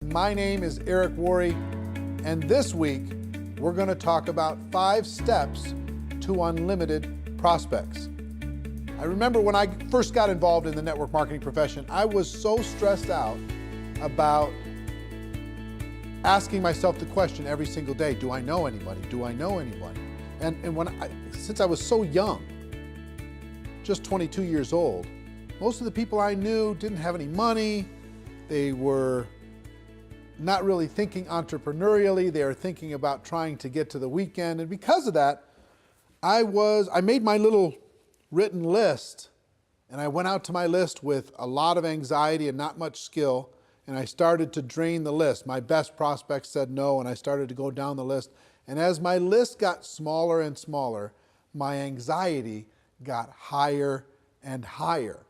My name is Eric Worre, and this week we're going to talk about 5 steps to unlimited prospects. I remember when I first got involved in the network marketing profession, I was so stressed out about asking myself the question every single day, do I know anybody? Do I know anyone? And since I was so young, just 22 years old, most of the people I knew didn't have any money. They were not really thinking entrepreneurially. They were thinking about trying to get to the weekend. And because of that, I made my little written list, and I went out to my list with a lot of anxiety and not much skill, and I started to drain the list. My best prospects said no, and I started to go down the list. And as my list got smaller and smaller, my anxiety got higher and higher.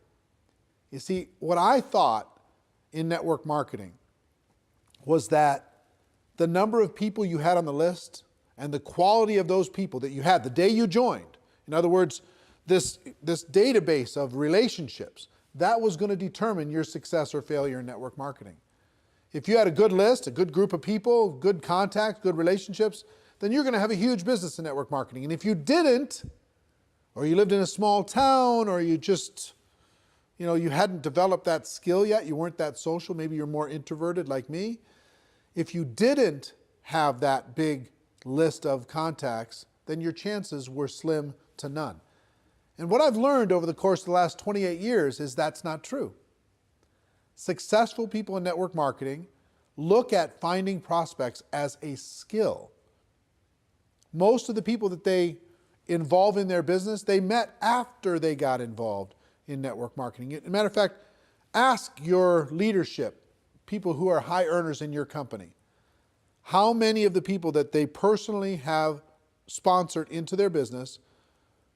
You see, what I thought in network marketing was that the number of people you had on the list and the quality of those people that you had the day you joined, in other words, this database of relationships, that was going to determine your success or failure in network marketing. If you had a good list, a good group of people, good contacts, good relationships, then you're going to have a huge business in network marketing. And if you didn't, or you lived in a small town, or you just, you hadn't developed that skill yet, you weren't that social, maybe you're more introverted like me. If you didn't have that big list of contacts, then your chances were slim to none. And what I've learned over the course of the last 28 years is that's not true. Successful people in network marketing look at finding prospects as a skill. Most of the people that they involve in their business, they met after they got involved in network marketing. As a matter of fact, ask your leadership, people who are high earners in your company, how many of the people that they personally have sponsored into their business,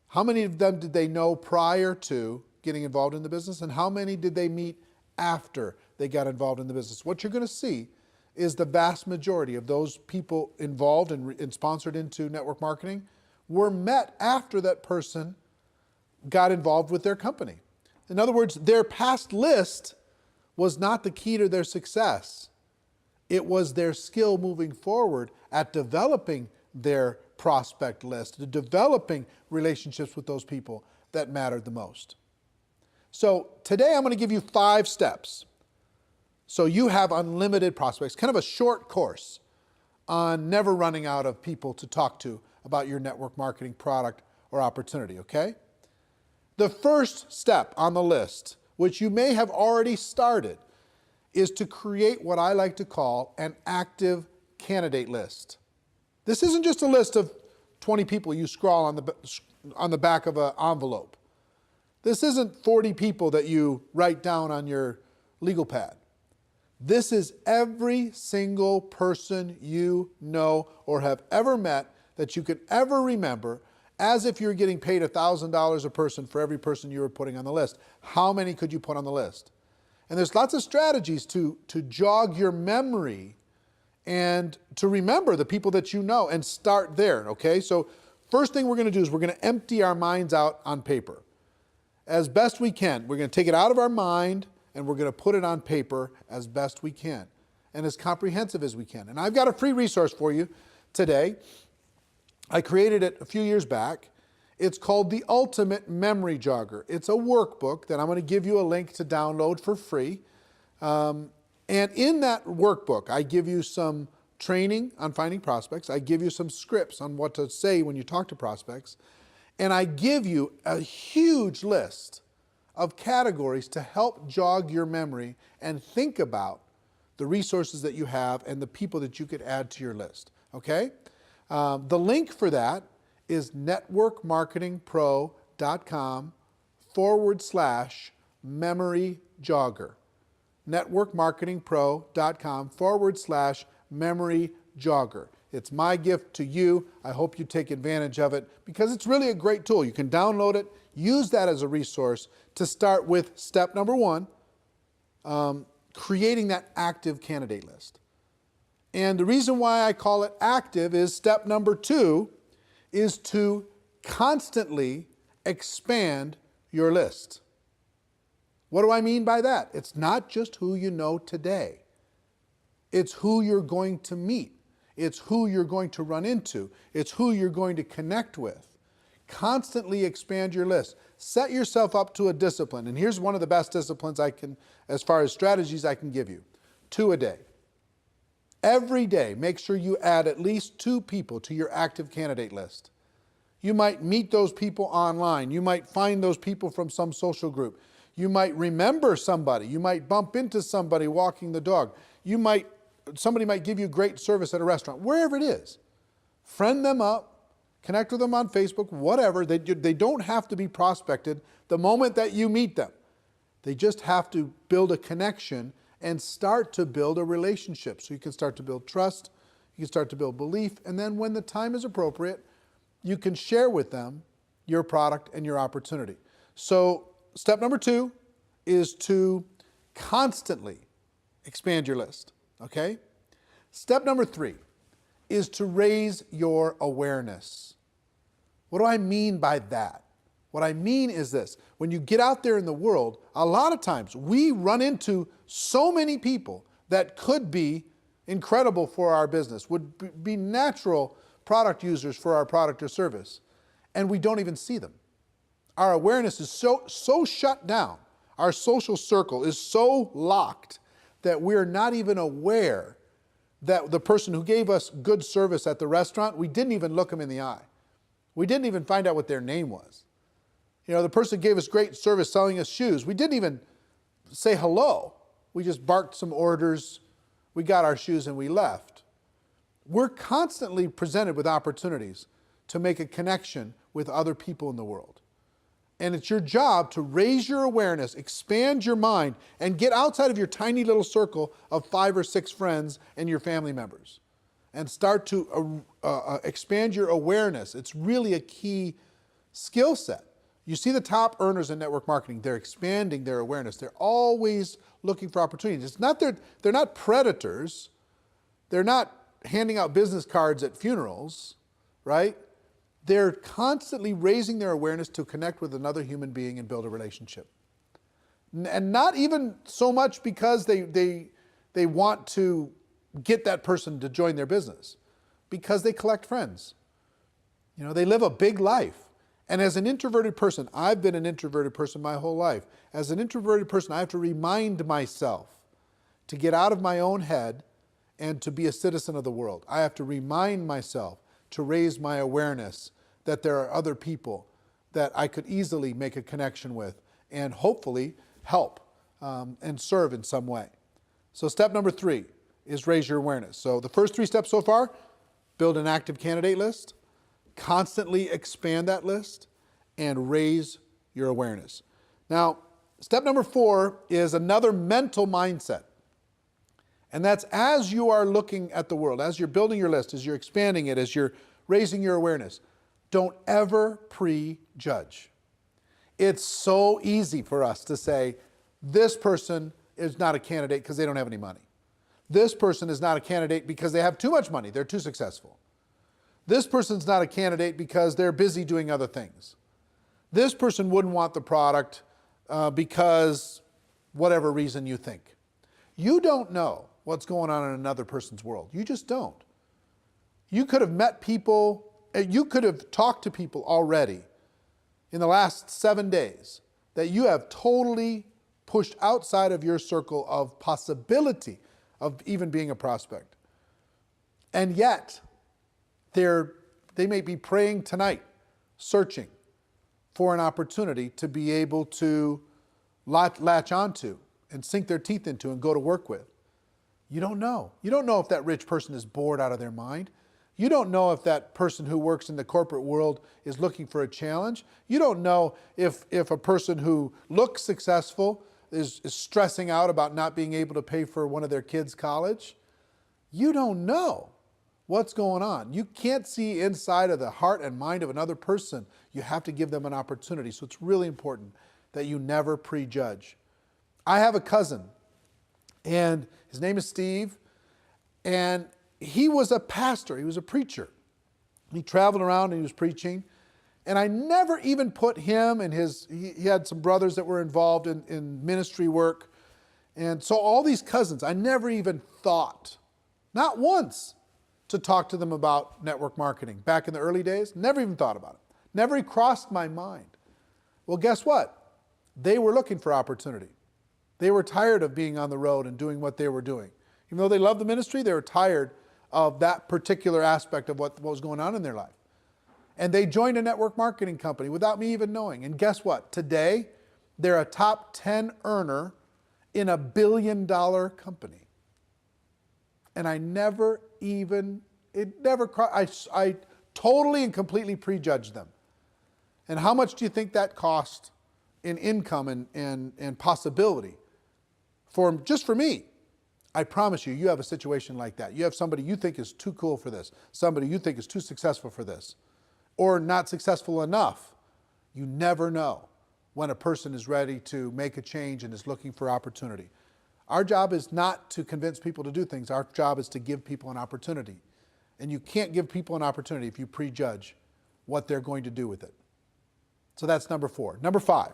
how many of them did they know prior to getting involved in the business, and how many did they meet after they got involved in the business? What you're going to see is the vast majority of those people involved and sponsored into network marketing were met after that person got involved with their company. In other words, their past list was not the key to their success. It was their skill moving forward at developing their prospect list, to developing relationships with those people that mattered the most. So today I'm going to give you 5 steps so you have unlimited prospects, kind of a short course on never running out of people to talk to about your network marketing product or opportunity, okay? The first step on the list, which you may have already started, is to create what I like to call an active candidate list. This isn't just a list of 20 people you scrawl on the back of an envelope. This isn't 40 people that you write down on your legal pad. This is every single person you know or have ever met that you could ever remember, as if you're getting paid $1,000 a person for every person you were putting on the list. How many could you put on the list? And there's lots of strategies to jog your memory and to remember the people that you know and start there, okay? So first thing we're going to do is we're going to empty our minds out on paper. As best we can. We're going to take it out of our mind and we're going to put it on paper as best we can and as comprehensive as we can. And I've got a free resource for you today. I created it a few years back. It's called the Ultimate Memory Jogger. It's a workbook that I'm going to give you a link to download for free. And in that workbook, I give you some training on finding prospects. I give you some scripts on what to say when you talk to prospects. And I give you a huge list of categories to help jog your memory and think about the resources that you have and the people that you could add to your list, okay? The link for that is networkmarketingpro.com/memory jogger. networkmarketingpro.com/memory jogger. It's my gift to you. I hope you take advantage of it because it's really a great tool. You can download it, use that as a resource to start with step number 1, creating that active candidate list. And the reason why I call it active is step number 2 is to constantly expand your list. What do I mean by that? It's not just who you know today. It's who you're going to meet. It's who you're going to run into. It's who you're going to connect with. Constantly expand your list. Set yourself up to a discipline. And here's one of the best disciplines I can, as far as strategies I can give you. 2 a day. Every day, make sure you add at least 2 people to your active candidate list. You might meet those people online. You might find those people from some social group. You might remember somebody. You might bump into somebody walking the dog. Somebody might give you great service at a restaurant, wherever it is. Friend them up, connect with them on Facebook, whatever. They don't have to be prospected the moment that you meet them. They just have to build a connection and start to build a relationship. So you can start to build trust, you can start to build belief, and then when the time is appropriate, you can share with them your product and your opportunity. So step number 2 is to constantly expand your list, okay? Step number 3 is to raise your awareness. What do I mean by that? What I mean is this: when you get out there in the world, a lot of times we run into so many people that could be incredible for our business, would be natural product users for our product or service, and we don't even see them. Our awareness is so shut down. Our social circle is so locked that we're not even aware that the person who gave us good service at the restaurant, we didn't even look them in the eye. We didn't even find out what their name was. You know, the person gave us great service selling us shoes. We didn't even say hello. We just barked some orders. We got our shoes and we left. We're constantly presented with opportunities to make a connection with other people in the world. And it's your job to raise your awareness, expand your mind, and get outside of your tiny little circle of 5 or 6 friends and your family members. And start to expand your awareness. It's really a key skill set. You see the top earners in network marketing, they're expanding their awareness. They're always looking for opportunities. It's not they're not predators. They're not handing out business cards at funerals, right? They're constantly raising their awareness to connect with another human being and build a relationship. And not even so much because they want to get that person to join their business, because they collect friends. You know, they live a big life. And as an introverted person, I've been an introverted person my whole life. As an introverted person, I have to remind myself to get out of my own head and to be a citizen of the world. I have to remind myself to raise my awareness that there are other people that I could easily make a connection with and hopefully help and serve in some way. So step number 3 is raise your awareness. So the first 3 steps so far: build an active candidate list, constantly expand that list, and raise your awareness. Now, step number 4 is another mental mindset. And that's, as you are looking at the world, as you're building your list, as you're expanding it, as you're raising your awareness, don't ever prejudge. It's so easy for us to say, this person is not a candidate because they don't have any money. This person is not a candidate because they have too much money, they're too successful. This person's not a candidate because they're busy doing other things. This person wouldn't want the product because whatever reason you think. You don't know what's going on in another person's world. You just don't. You could have met people, you could have talked to people already in the last 7 days that you have totally pushed outside of your circle of possibility of even being a prospect. And yet, they may be praying tonight, searching for an opportunity to be able to latch onto and sink their teeth into and go to work with. You don't know. You don't know if that rich person is bored out of their mind. You don't know if that person who works in the corporate world is looking for a challenge. You don't know if a person who looks successful is stressing out about not being able to pay for one of their kids' college. You don't know what's going on. You can't see inside of the heart and mind of another person. You have to give them an opportunity. So it's really important that you never prejudge. I have a cousin, and his name is Steve, and he was a pastor. He was a preacher. He traveled around and he was preaching. And I never even put him and he had some brothers that were involved in ministry work. And so all these cousins, I never even thought Not once to talk to them about network marketing. Back in the early days, never even thought about it. Never even crossed my mind. Well, guess what? They were looking for opportunity. They were tired of being on the road and doing what they were doing. Even though they loved the ministry, they were tired of that particular aspect of what was going on in their life. And they joined a network marketing company without me even knowing. And guess what? Today, they're a top 10 earner in a $1 billion company. And I totally and completely prejudged them. And how much do you think that cost in income and possibility? Just for me, I promise you, you have a situation like that. You have somebody you think is too cool for this, somebody you think is too successful for this, or not successful enough. You never know when a person is ready to make a change and is looking for opportunity. Our job is not to convince people to do things. Our job is to give people an opportunity. And you can't give people an opportunity if you prejudge what they're going to do with it. So that's number 4. Number 5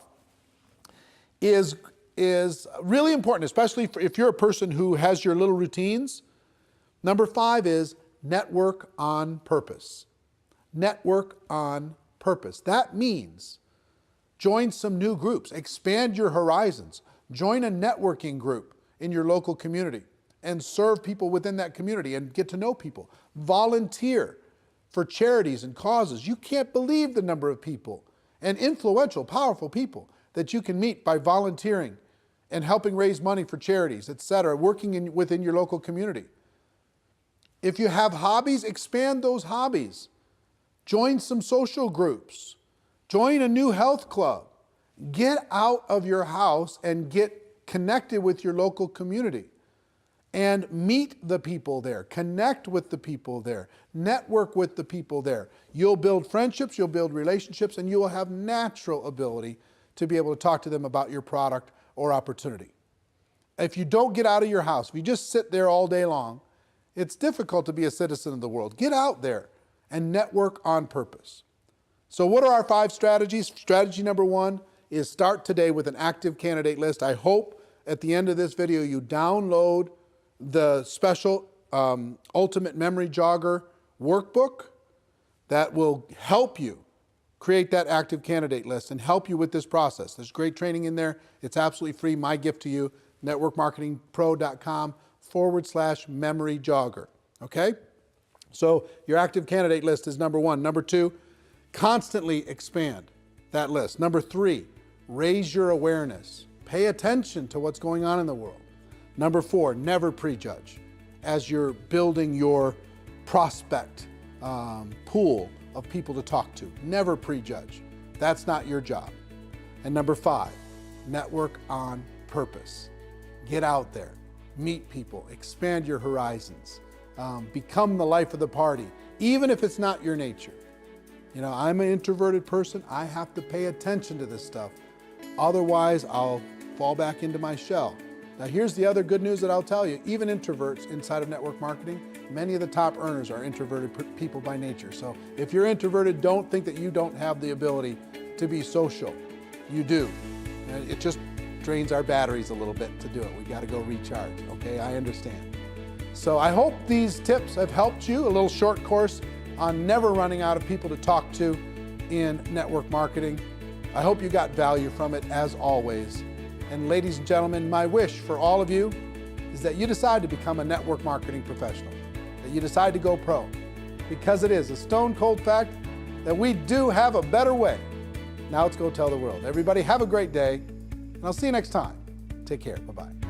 is really important, especially if you're a person who has your little routines. Number 5 is network on purpose. Network on purpose. That means join some new groups, expand your horizons, join a networking group in your local community and serve people within that community and get to know people. Volunteer for charities and causes. You can't believe the number of people and influential, powerful people that you can meet by volunteering and helping raise money for charities, etc., working within your local community. If you have hobbies, expand those hobbies. Join some social groups. Join a new health club. Get out of your house and get connected with your local community. And meet the people there. Connect with the people there. Network with the people there. You'll build friendships, you'll build relationships, and you will have natural ability to be able to talk to them about your product or opportunity. If you don't get out of your house, if you just sit there all day long, it's difficult to be a citizen of the world. Get out there and network on purpose. So what are our 5 strategies? Strategy number 1 is start today with an active candidate list. I hope at the end of this video you download the special Ultimate Memory Jogger workbook that will help you create that active candidate list and help you with this process. There's great training in there. It's absolutely free. My gift to you, networkmarketingpro.com/memory jogger. Okay? So your active candidate list is number 1. Number 2, constantly expand that list. Number 3, raise your awareness. Pay attention to what's going on in the world. Number 4, never prejudge as you're building your prospect pool of people to talk to. Never prejudge. That's not your job. And number 5, network on purpose. Get out there, meet people, expand your horizons, become the life of the party, even if it's not your nature. You know, I'm an introverted person. I have to pay attention to this stuff. Otherwise, I'll fall back into my shell. Now, here's the other good news that I'll tell you. Even introverts inside of network marketing, many of the top earners are introverted people by nature. So if you're introverted, don't think that you don't have the ability to be social. You do. And it just drains our batteries a little bit to do it. We got to go recharge, okay? I understand. So I hope these tips have helped you. A little short course on never running out of people to talk to in network marketing. I hope you got value from it, as always. And ladies and gentlemen, my wish for all of you is that you decide to become a network marketing professional, that you decide to go pro, because it is a stone cold fact that we do have a better way. Now let's go tell the world. Everybody have a great day, and I'll see you next time. Take care. Bye-bye.